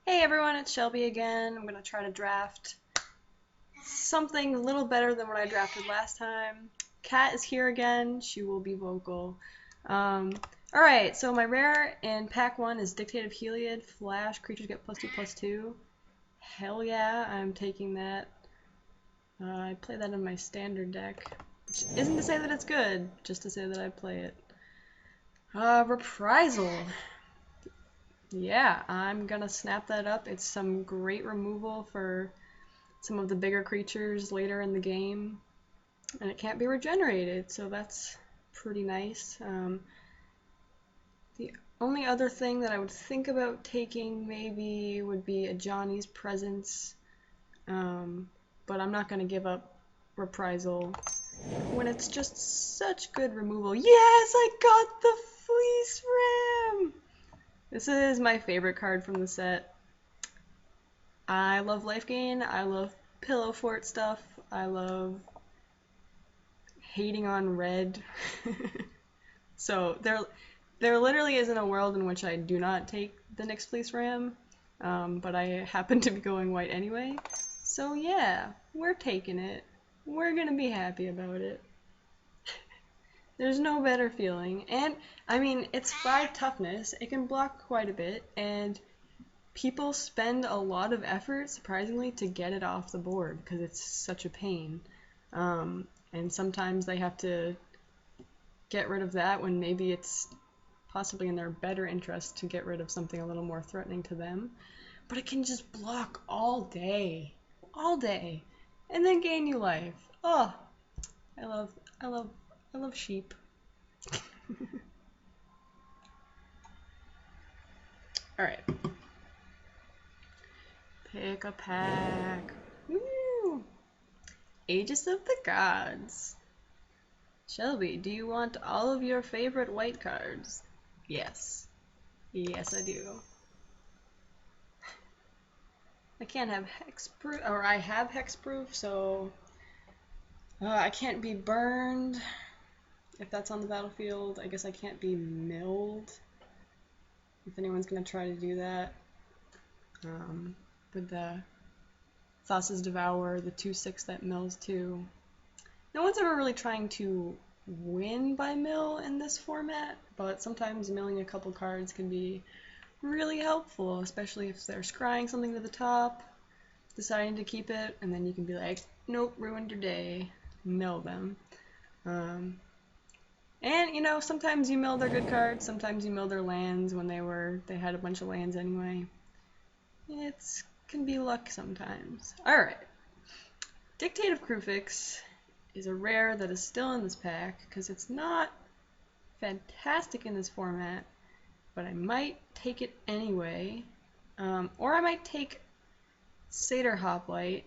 Hey everyone, it's Shelby again. I'm going to try to draft something a little better than what I drafted last time. Kat is here again. She will be vocal. Um, Alright, so my rare in pack 1 is Dictate of Heliod. Flash, creatures get +2/+2. Hell yeah, I'm taking that. I play that in my standard deck, which isn't to say that it's good, just to say that I play it. Reprisal. Yeah, I'm gonna snap that up. It's some great removal for some of the bigger creatures later in the game, and it can't be regenerated, so that's pretty nice. The only other thing that I would think about taking maybe would be a Johnny's Presence, but I'm not gonna give up Reprisal when it's just such good removal. Yes, I got the Fleece Ram! This is my favorite card from the set. I love life gain, I love pillow fort stuff, I love hating on red. So there literally isn't a world in which I do not take the Nyx Fleece Ram, but I happen to be going white anyway. So yeah, we're taking it. We're gonna be happy about it. There's no better feeling. And, I mean, it's 5 toughness, it can block quite a bit, and people spend a lot of effort, surprisingly, to get it off the board because it's such a pain. And sometimes they have to get rid of that when maybe it's possibly in their better interest to get rid of something a little more threatening to them. But it can just block all day, and then gain you life. Oh, I love, I love, I love sheep. All right, pick a pack. Woo! Aegis of the Gods. Shelby, do you want all of your favorite white cards? Yes. Yes, I do. I can't have hexproof, or I have hexproof, so I can't be burned if that's on the battlefield. I guess I can't be milled if anyone's gonna try to do that. With the Thassa's Devour, the 2/6 that mills too. No one's ever really trying to win by mill in this format, but sometimes milling a couple cards can be really helpful, especially if they're scrying something to the top, deciding to keep it, and then you can be like, nope, ruined your day, mill them. And you know, sometimes you mill their good cards, sometimes you mill their lands when they had a bunch of lands anyway. It can be luck sometimes. Alright. Dictate of Kruphix is a rare that is still in this pack, because it's not fantastic in this format, but I might take it anyway. Or I might take Satyr Hoplite.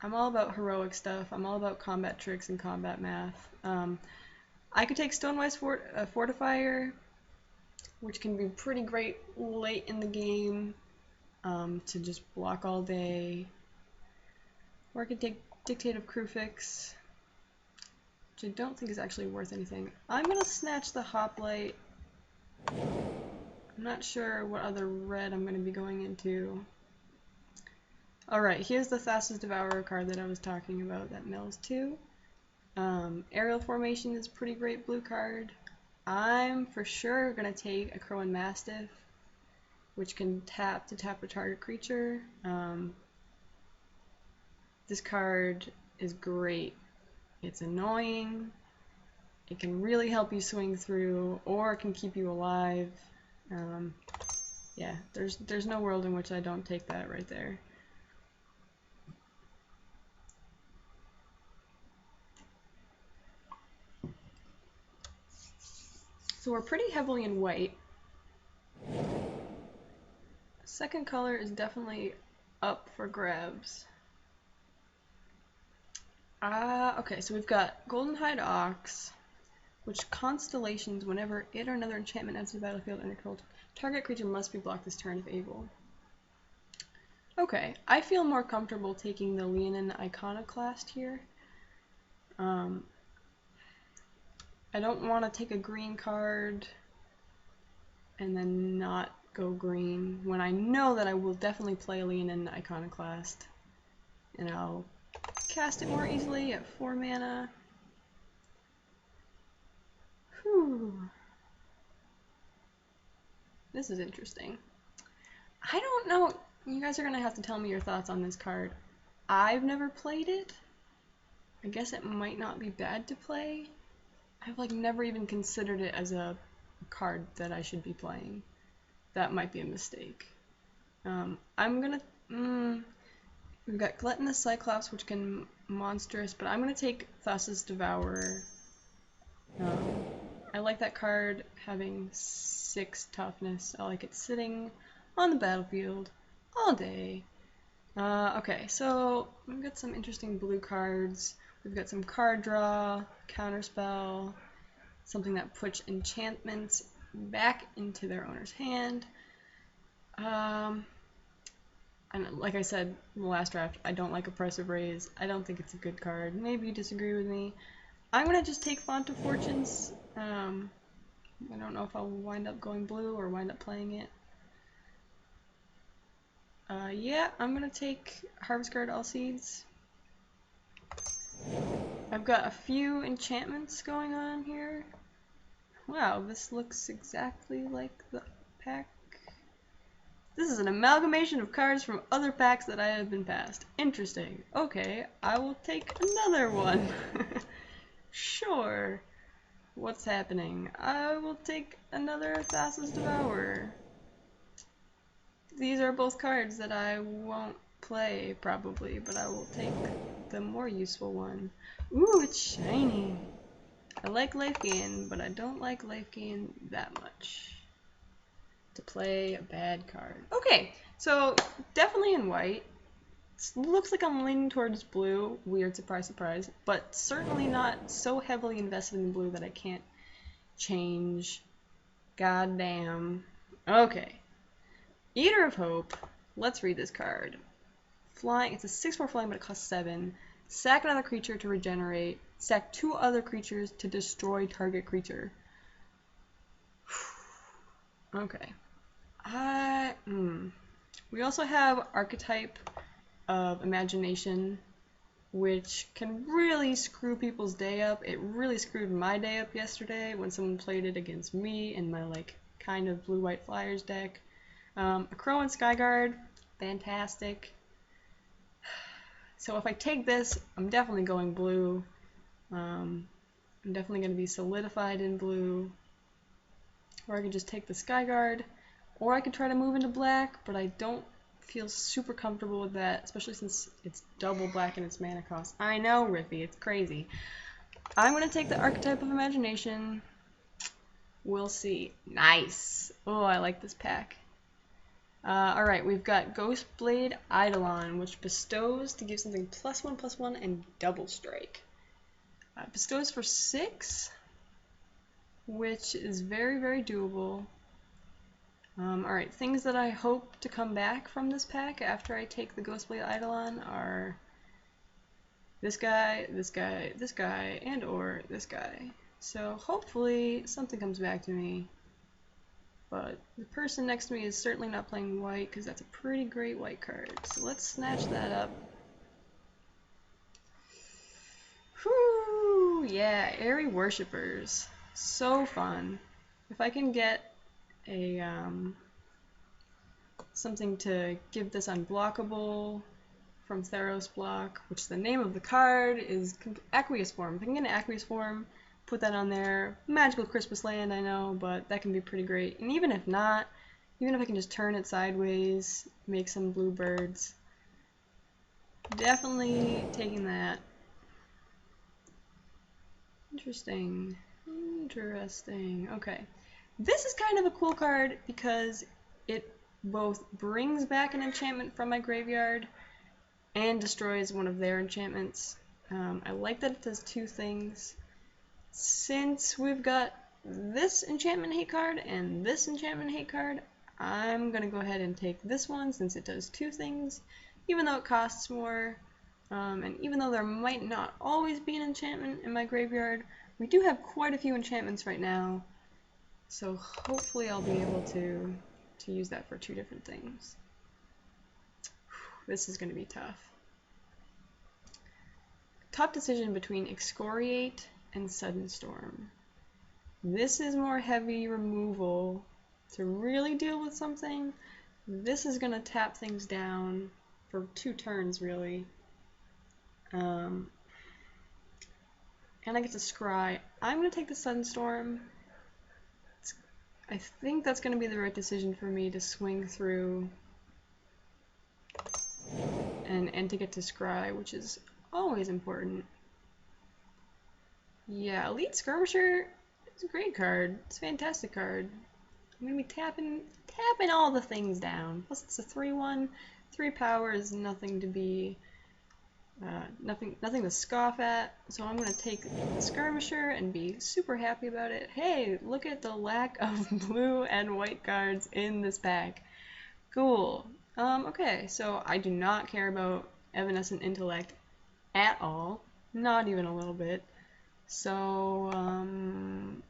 I'm all about heroic stuff. I'm all about combat tricks and combat math. I could take Stonewise Fortifier, which can be pretty great late in the game to just block all day. Or I could take Dictate of Kruphix, which I don't think is actually worth anything. I'm going to snatch the Hoplite. I'm not sure what other red I'm going to be going into. Alright, here's the Thassa's Devourer card that I was talking about that mills too. Aerial Formation is a pretty great blue card. I'm for sure going to take a Crow and Mastiff, which can tap to tap a target creature. This card is great. It's annoying. It can really help you swing through, or it can keep you alive. Yeah, there's no world in which I don't take that right there. So we're pretty heavily in white. Second color is definitely up for grabs. Okay, so we've got Goldenhide Ox, which constellations whenever it or another enchantment enters the battlefield under control. Target creature must be blocked this turn if able. Okay, I feel more comfortable taking the Leonin Iconoclast here. I don't want to take a green card and then not go green when I know that I will definitely play Lean in Iconoclast. And I'll cast it more easily at 4 mana. Whew. This is interesting. I don't know. You guys are going to have to tell me your thoughts on this card. I've never played it. I guess it might not be bad to play. I've like never even considered it as a card that I should be playing. That might be a mistake. I'm gonna... we've got Gluttonous Cyclops, which can monstrous, but I'm gonna take Thassa's Devourer. I like that card having 6 toughness. I like it sitting on the battlefield all day. Okay, so we've got some interesting blue cards. We've got some card draw, counterspell, something that puts enchantments back into their owner's hand. And like I said in the last draft, I don't like Oppressive Raise. I don't think it's a good card. Maybe you disagree with me. I'm gonna just take Font of Fortunes. I don't know if I'll wind up going blue or wind up playing it. Yeah, I'm gonna take Harvest Guard All Seeds. I've got a few enchantments going on here. Wow, this looks exactly like the pack. This is an amalgamation of cards from other packs that I have been passed. Interesting. Okay, I will take another one. Sure. What's happening? I will take another Thassa's Devourer. These are both cards that I won't play, probably, but I will take the more useful one. Ooh, it's shiny. I like life gain, but I don't like life gain that much to play a bad card. Okay, so definitely in white. Looks like I'm leaning towards blue. Weird, surprise, surprise. But certainly not so heavily invested in blue that I can't change. Goddamn. Okay. Eater of Hope. Let's read this card. Flying. It's a 6/4 flying, but it costs 7. Sack another creature to regenerate. Sack 2 other creatures to destroy target creature. Okay. We also have Archetype of Imagination, which can really screw people's day up. It really screwed my day up yesterday when someone played it against me in my like kind of blue-white flyers deck. A Crow and Skyguard, fantastic. So if I take this, I'm definitely going blue. I'm definitely going to be solidified in blue. Or I could just take the Skyguard, or I could try to move into black, but I don't feel super comfortable with that, especially since it's double black in its mana cost. I know, Riffy, it's crazy. I'm going to take the Archetype of Imagination. We'll see. Nice! Oh, I like this pack. Alright, we've got Ghostblade Eidolon, which bestows to give something +1/+1 and double strike. Bestows for 6, which is very, very doable. Alright, things that I hope to come back from this pack after I take the Ghostblade Eidolon are this guy, this guy, this guy, and or this guy. So hopefully something comes back to me. But the person next to me is certainly not playing white, because that's a pretty great white card. So let's snatch that up. Whew! Yeah, Airy Worshippers. So fun. If I can get a something to give this unblockable from Theros block, which the name of the card is Aqueous Form. If I can get an Aqueous Form, put that on there. Magical Christmas Land, I know, but that can be pretty great. And even if not, even if I can just turn it sideways, make some bluebirds, definitely taking that. Interesting. Interesting. Okay. This is kind of a cool card because it both brings back an enchantment from my graveyard and destroys one of their enchantments. I like that it does 2 things. Since we've got this enchantment hate card and this enchantment hate card, I'm going to go ahead and take this one since it does 2 things, even though it costs more. And even though there might not always be an enchantment in my graveyard, we do have quite a few enchantments right now. So hopefully I'll be able to use that for 2 different things. This is going to be tough. Tough decision between Excoriate and Sudden Storm. This is more heavy removal to really deal with something. This is going to tap things down for 2 turns, really. And I get to scry. I'm going to take the Sudden Storm. I think that's going to be the right decision for me to swing through and to get to scry, which is always important. Yeah, Elite Skirmisher is a great card. It's a fantastic card. I'm going to be tapping all the things down. Plus it's a 3/1. 3 power is nothing to be... nothing to scoff at, so I'm going to take the Skirmisher and be super happy about it. Hey, look at the lack of blue and white cards in this pack. Cool. Okay, so I do not care about Evanescent Intellect at all. Not even a little bit. So, I'm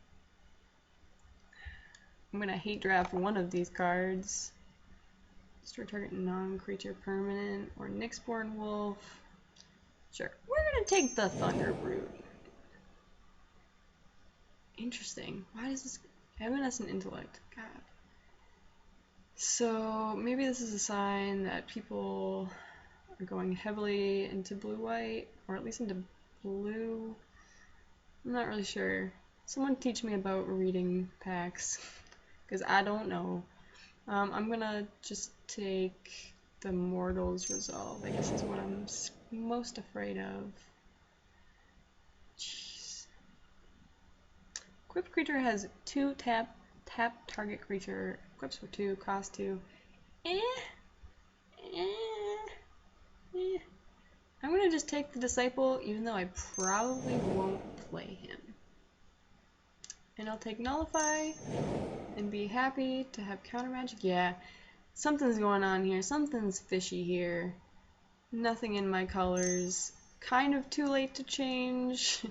going to hate draft one of these cards. Destroy target non-creature permanent, or Nyxborn Wolf. Sure. We're going to take the Thunder Brute. Interesting. Why does this... Evanescent Intellect. God. So, maybe this is a sign that people are going heavily into blue-white, or at least into blue. I'm not really sure. Someone teach me about reading packs, because I don't know. I'm going to just take the Mortal's Resolve, I guess is what I'm most afraid of. Jeez. Equipped creature has 2 tap target creature, equips for 2, cost 2. I'm gonna just take the Disciple, even though I probably won't play him. And I'll take Nullify and be happy to have counter magic. Yeah, something's going on here. Something's fishy here. Nothing in my colors. Kind of too late to change.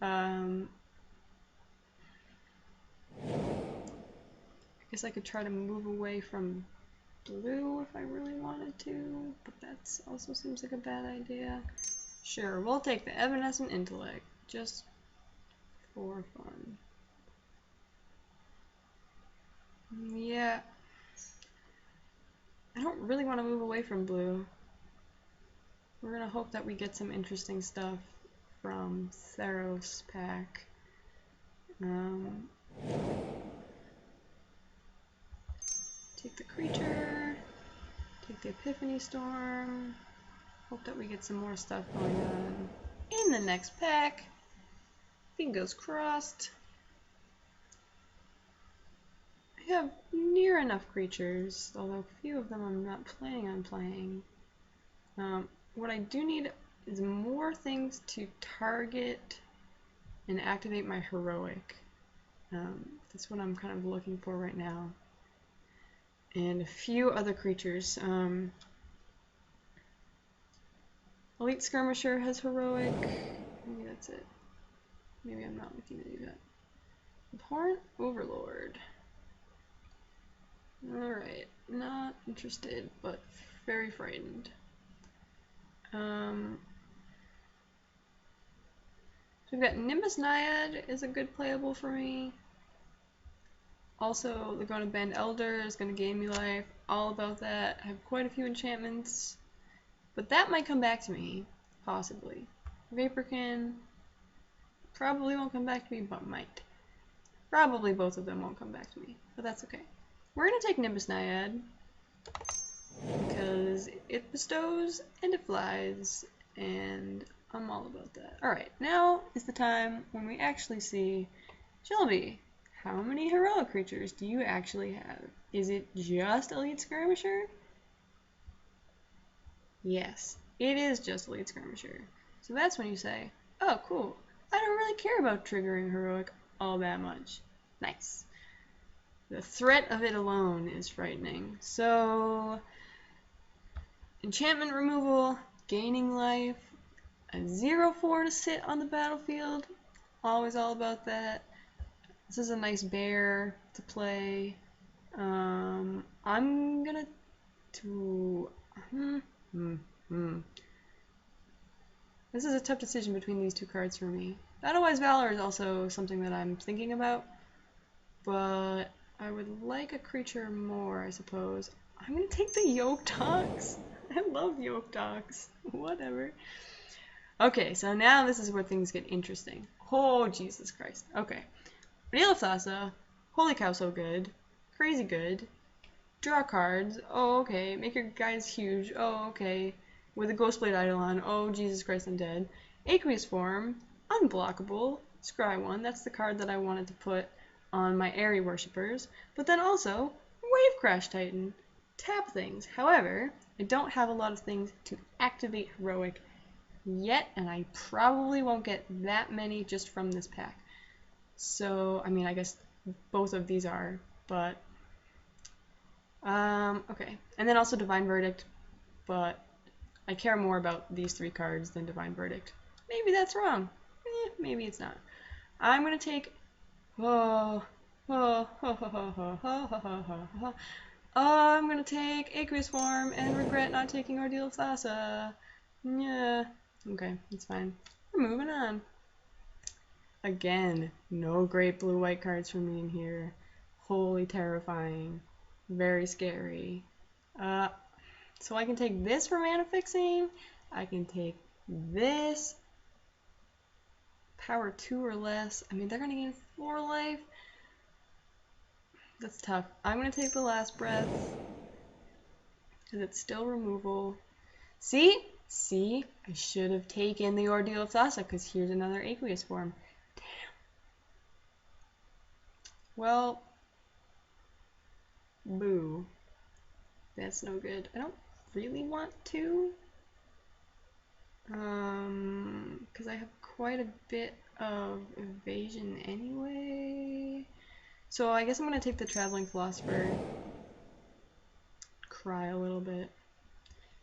I guess I could try to move away from blue if I really wanted to, but that also seems like a bad idea. Sure, we'll take the Evanescent Intellect, just for fun. Yeah. I don't really want to move away from blue. We're gonna hope that we get some interesting stuff from Theros pack. Take the creature, take the Epiphany Storm, hope that we get some more stuff going on in the next pack. Fingers crossed. I have near enough creatures, although a few of them I'm not planning on playing. What I do need is more things to target and activate my heroic. That's what I'm kind of looking for right now. And a few other creatures. Elite Skirmisher has heroic. Maybe that's it. Maybe I'm not looking to do that. Abhorrent Overlord. Alright, not interested, but very frightened. So we've got Nimbus Naiad is a good playable for me. Also, they're going to Bend Elder is going to gain me life. All about that. I have quite a few enchantments. But that might come back to me. Possibly. Vaporkin probably won't come back to me, but might. Probably both of them won't come back to me, but that's okay. We're going to take Nimbus Naiad because it bestows and it flies, and I'm all about that. Alright, now is the time when we actually see Shelby. How many heroic creatures do you actually have? Is it just Elite Skirmisher? Yes, it is just Elite Skirmisher. So that's when you say, oh cool, I don't really care about triggering heroic all that much. Nice. The threat of it alone is frightening. So, enchantment removal, gaining life, a 0/4 to sit on the battlefield, always all about that. This is a nice bear to play. I'm gonna do. This is a tough decision between these two cards for me. Otherwise, Valor is also something that I'm thinking about, but I would like a creature more, I suppose. I'm gonna take the Yoke Dogs. I love Yoke Dogs. Whatever. Okay, so now this is where things get interesting. Oh, Jesus Christ. Okay. Real Thassa. Holy cow, so good. Crazy good. Draw cards. Oh, okay. Make your guys huge. Oh, okay. With a Ghostblade Eidolon. Oh, Jesus Christ, I'm dead. Aqueous Form. Unblockable. Scry 1. That's the card that I wanted to put on my Airy Worshippers. But then also, Wave Crash Titan. Tap things. However, I don't have a lot of things to activate Heroic yet, and I probably won't get that many just from this pack. So, I mean, I guess both of these are, but okay. And then also Divine Verdict, but I care more about these three cards than Divine Verdict. Maybe that's wrong. Maybe it's not. I'm gonna take I'm gonna take Aqueous Form and regret not taking Ordeal of Thassa. Yeah. Okay, it's fine. We're moving on. Again, no great blue-white cards for me in here. Wholly terrifying. Very scary. So I can take this for mana fixing. I can take this. Power 2 or less. I mean, they're going to gain 4 life. That's tough. I'm going to take the Last Breath. Because it's still removal. See? See? I should have taken the Ordeal of Thassa, because here's another Aqueous Form. Damn. Well, boo. That's no good. I don't really want to. Because I have quite a bit of evasion anyway. So I guess I'm going to take the Traveling Philosopher. Cry a little bit.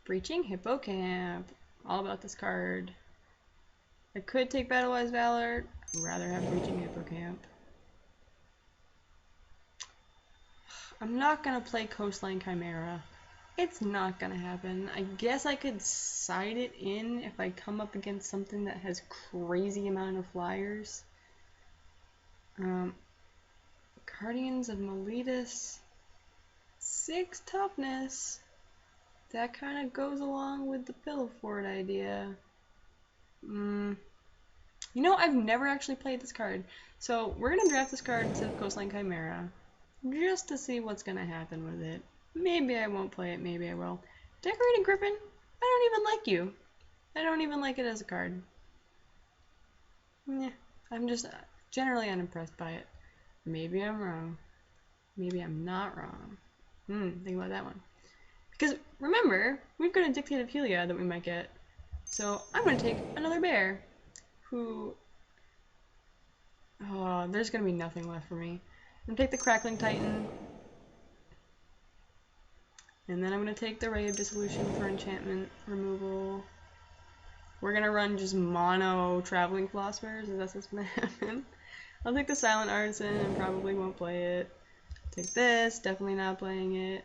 Breaching Hippocamp. All about this card. I could take Battle-Wise Valor. I'd rather have Breaching Hippocamp. I'm not going to play Coastline Chimera. It's not going to happen. I guess I could side it in if I come up against something that has crazy amount of flyers. Guardians of Miletus. 6 toughness. That kind of goes along with the Pillow Fort idea. You know, I've never actually played this card. So we're going to draft this card instead of Coastline Chimera. Just to see what's going to happen with it. Maybe I won't play it, maybe I will. Decorated Griffin? I don't even like you. I don't even like it as a card. Yeah, I'm just generally unimpressed by it. Maybe I'm wrong. Maybe I'm not wrong. Think about that one. Because remember, we've got a Dictate of Helia that we might get. So I'm going to take another bear. Who... Oh, there's going to be nothing left for me. I'm going to take the Crackling Titan. And then I'm going to take the Ray of Dissolution for enchantment removal. We're going to run just mono Traveling Philosophers. Is that what's going to happen? I'll take the Silent Artisan and probably won't play it. Take this, definitely not playing it.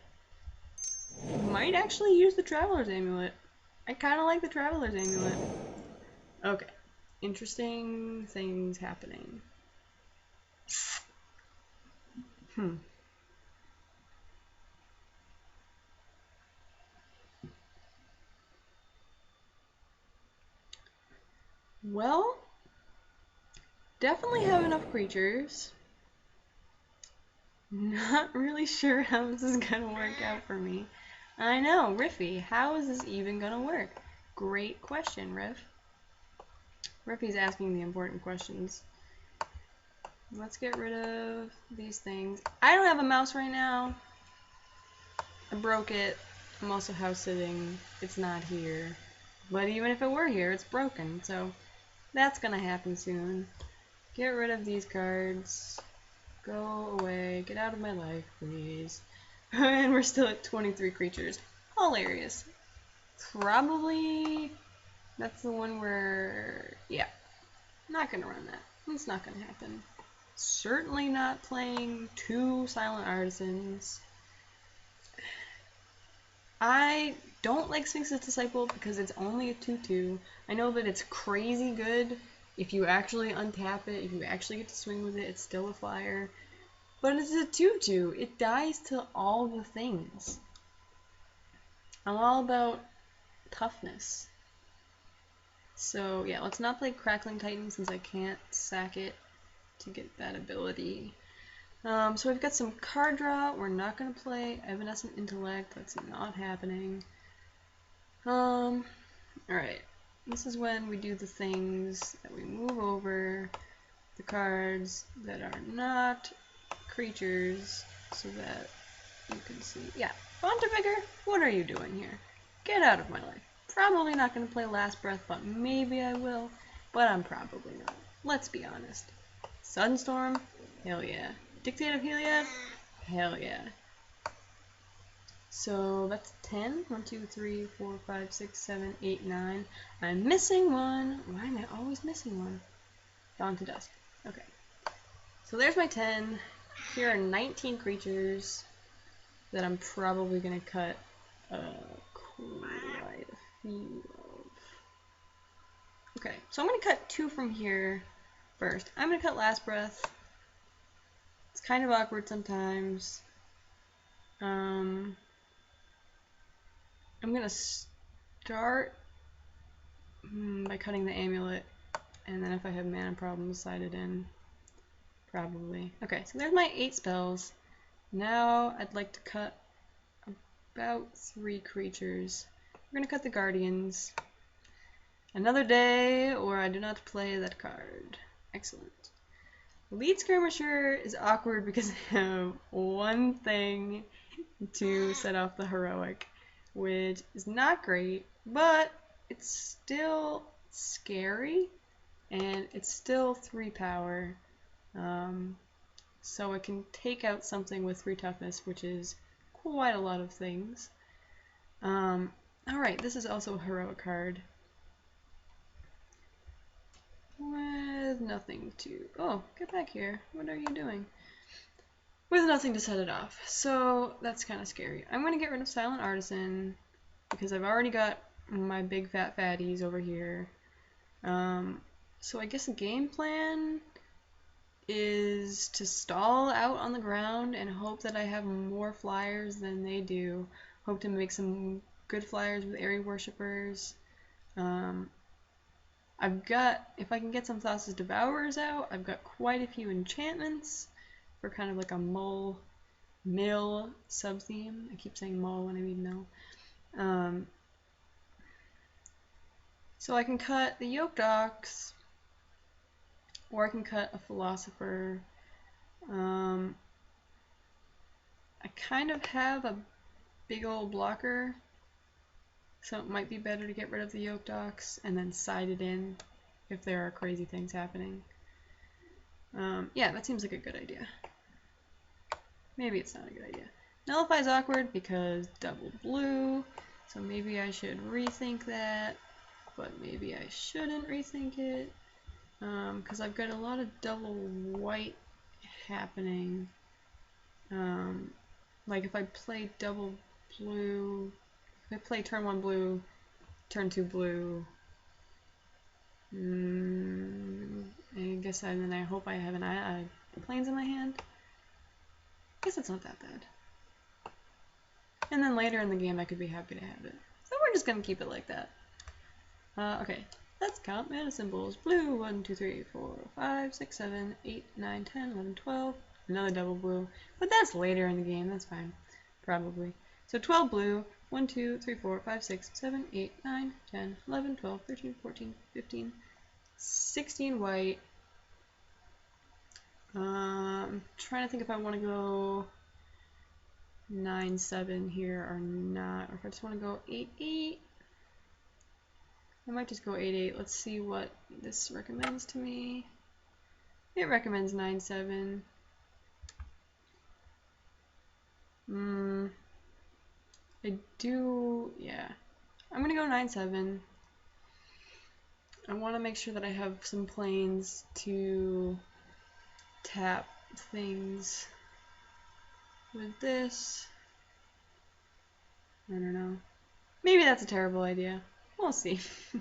Might actually use the Traveler's Amulet. I kind of like the Traveler's Amulet. Okay. Interesting things happening. Well, definitely have enough creatures. Not really sure how this is gonna work out for me. I know, Riffy, how is this even gonna work? Great question, Riff. Riffy's asking the important questions. Let's get rid of these things. I don't have a mouse right now. I broke it. I'm also house sitting. It's not here. But even if it were here, it's broken. So that's gonna happen soon. Get rid of these cards. Go away. Get out of my life, please. And we're still at 23 creatures. Hilarious. Probably that's the one where... Yeah. Not gonna run that. It's not gonna happen. Certainly not playing 2 Silent Artisans. I don't like Sphinx's Disciple because it's only a 2/2. I know that it's crazy good if you actually untap it, if you actually get to swing with it, it's still a flyer. But it's a 2/2. It dies to all the things. I'm all about toughness. So yeah, let's not play Crackling Titan since I can't sack it to get that ability. So we've got some card draw. We're not going to play Evanescent Intellect. That's not happening. Alright. This is when we do the things that we move over the cards that are not creatures so that you can see. Yeah, Fontavigar, what are you doing here? Get out of my life. Probably not going to play Last Breath, but maybe I will. But I'm probably not. Let's be honest. Sunstorm? Hell yeah. Dictate of Heliod? Hell yeah. So that's 10. 1, 2, 3, 4, 5, 6, 7, 8, 9. I'm missing one. Why am I always missing one? Dawn to Dusk. Okay. So there's my 10. Here are 19 creatures that I'm probably going to cut quite a few of. Okay, so I'm going to cut 2 from here first. I'm going to cut Last Breath. It's kind of awkward sometimes. I'm going to start by cutting the amulet, and then if I have mana problems, slide it in. Probably. Okay, so there's my 8 spells. Now I'd like to cut about 3 creatures. We're going to cut the Guardians. Another day, or I do not play that card. Excellent. Lead Skirmisher is awkward because I have one thing to set off the heroic, which is not great, but it's still scary, and it's still 3 power. So I can take out something with 3 toughness, which is quite a lot of things. Alright, this is also a heroic card. With nothing to... Oh, get back here. What are you doing? With nothing to set it off. So that's kind of scary. I'm going to get rid of Silent Artisan because I've already got my big fat fatties over here. So I guess the game plan is to stall out on the ground and hope that I have more flyers than they do. Hope to make some good flyers with Airy Worshippers. I've got, if I can get some Thassa's Devourers out, I've got quite a few enchantments for kind of like a mill sub-theme. I keep saying mull when I mean mill. So I can cut the Yoked Ox, or I can cut a Philosopher. I kind of have a big old blocker, so it might be better to get rid of the Yoked Ox and then side it in if there are crazy things happening. Yeah, that seems like a good idea. Maybe it's not a good idea. Nullify is awkward because double blue, so maybe I should rethink that, but maybe I shouldn't rethink it, because I've got a lot of double white happening. Like if I play double blue, if I play turn 1 blue, turn 2 blue, I guess then I hope I have an planes in my hand. I guess it's not that bad. And then later in the game I could be happy to have it. So we're just going to keep it like that. Okay, let's count mana symbols. Blue, 1, 2, 3, 4, 5, 6, 7, 8, 9, 10, 11, 12. Another double blue. But that's later in the game, that's fine. Probably. So 12 blue, 1, 2, 3, 4, 5, 6, 7, 8, 9, 10, 11, 12, 13, 14, 15, 16 white. I'm trying to think if I want to go 9-7 here or not, or if I just want to go 8-8. I might just go 8-8. Let's see what this recommends to me. It recommends 9-7. I do, yeah. I'm gonna go 9-7. I want to make sure that I have some planes to tap things with this. I don't know. Maybe that's a terrible idea. We'll see. Is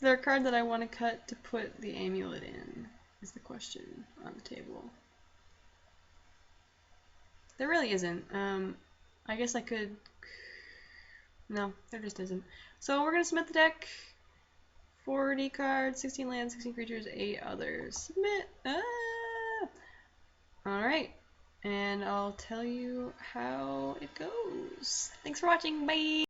there a card that I want to cut to put the amulet in? Is the question on the table. There really isn't. I guess I could... No, there just isn't. So we're going to submit the deck. 40 cards, 16 lands, 16 creatures, 8 others. Submit! Ah! Alright. And I'll tell you how it goes. Thanks for watching. Bye!